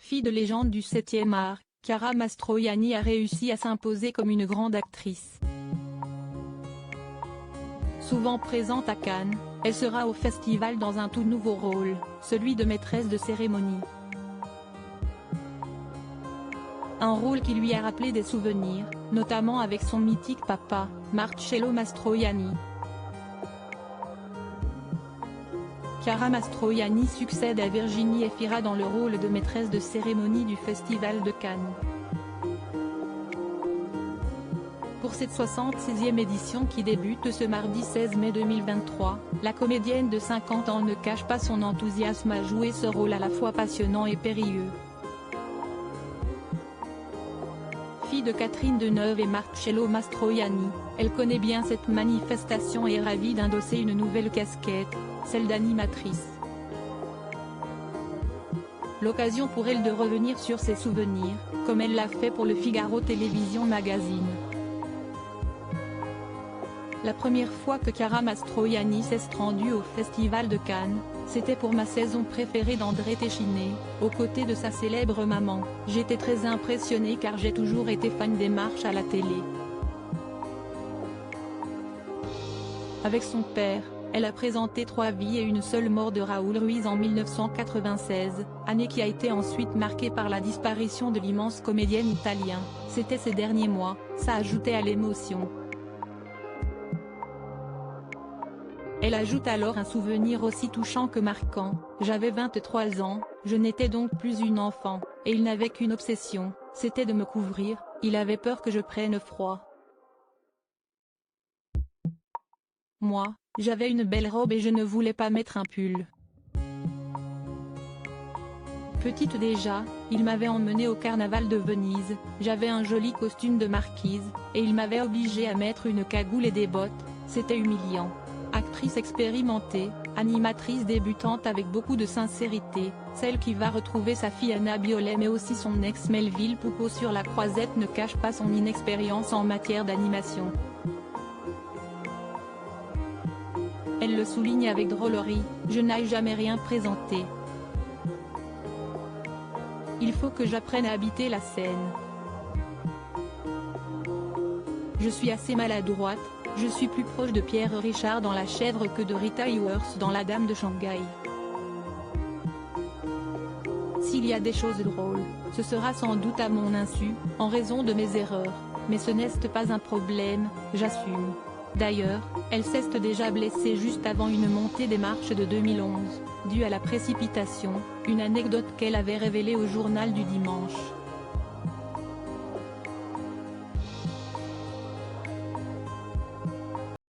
Fille de légende du 7e art, Chiara Mastroianni a réussi à s'imposer comme une grande actrice. Souvent présente à Cannes, elle sera au festival dans un tout nouveau rôle, celui de maîtresse de cérémonie. Un rôle qui lui a rappelé des souvenirs, notamment avec son mythique papa, Marcello Mastroianni. Chiara Mastroianni succède à Virginie Efira dans le rôle de maîtresse de cérémonie du Festival de Cannes. Pour cette 76e édition qui débute ce mardi 16 mai 2023, la comédienne de 50 ans ne cache pas son enthousiasme à jouer ce rôle à la fois passionnant et périlleux. Fille de Catherine Deneuve et Marcello Mastroianni, elle connaît bien cette manifestation et est ravie d'endosser une nouvelle casquette, celle d'animatrice. L'occasion pour elle de revenir sur ses souvenirs, comme elle l'a fait pour le Figaro Télévision Magazine. La première fois que Chiara Mastroianni s'est rendue au Festival de Cannes, c'était pour ma saison préférée d'André Téchiné, aux côtés de sa célèbre maman. J'étais très impressionnée car j'ai toujours été fan des marches à la télé. Avec son père, elle a présenté 3 vies et une seule mort de Raoul Ruiz en 1996, année qui a été ensuite marquée par la disparition de l'immense comédienne italien. C'était ces derniers mois, ça ajoutait à l'émotion. Elle ajoute alors un souvenir aussi touchant que marquant: j'avais 23 ans, je n'étais donc plus une enfant, et il n'avait qu'une obsession, c'était de me couvrir, il avait peur que je prenne froid. Moi, j'avais une belle robe et je ne voulais pas mettre un pull. Petite déjà, il m'avait emmenée au carnaval de Venise, j'avais un joli costume de marquise, et il m'avait obligée à mettre une cagoule et des bottes, c'était humiliant. Actrice expérimentée, animatrice débutante avec beaucoup de sincérité, celle qui va retrouver sa fille Anna Biolay mais aussi son ex Melville Poupeau sur la croisette ne cache pas son inexpérience en matière d'animation. Elle le souligne avec drôlerie: je n'ai jamais rien présenté. Il faut que j'apprenne à habiter la scène. Je suis assez maladroite, je suis plus proche de Pierre Richard dans La Chèvre que de Rita Hayworth dans La Dame de Shanghai. S'il y a des choses drôles, ce sera sans doute à mon insu, en raison de mes erreurs, mais ce n'est pas un problème, j'assume. D'ailleurs, elle s'est déjà blessée juste avant une montée des marches de 2011, due à la précipitation, une anecdote qu'elle avait révélée au journal du dimanche.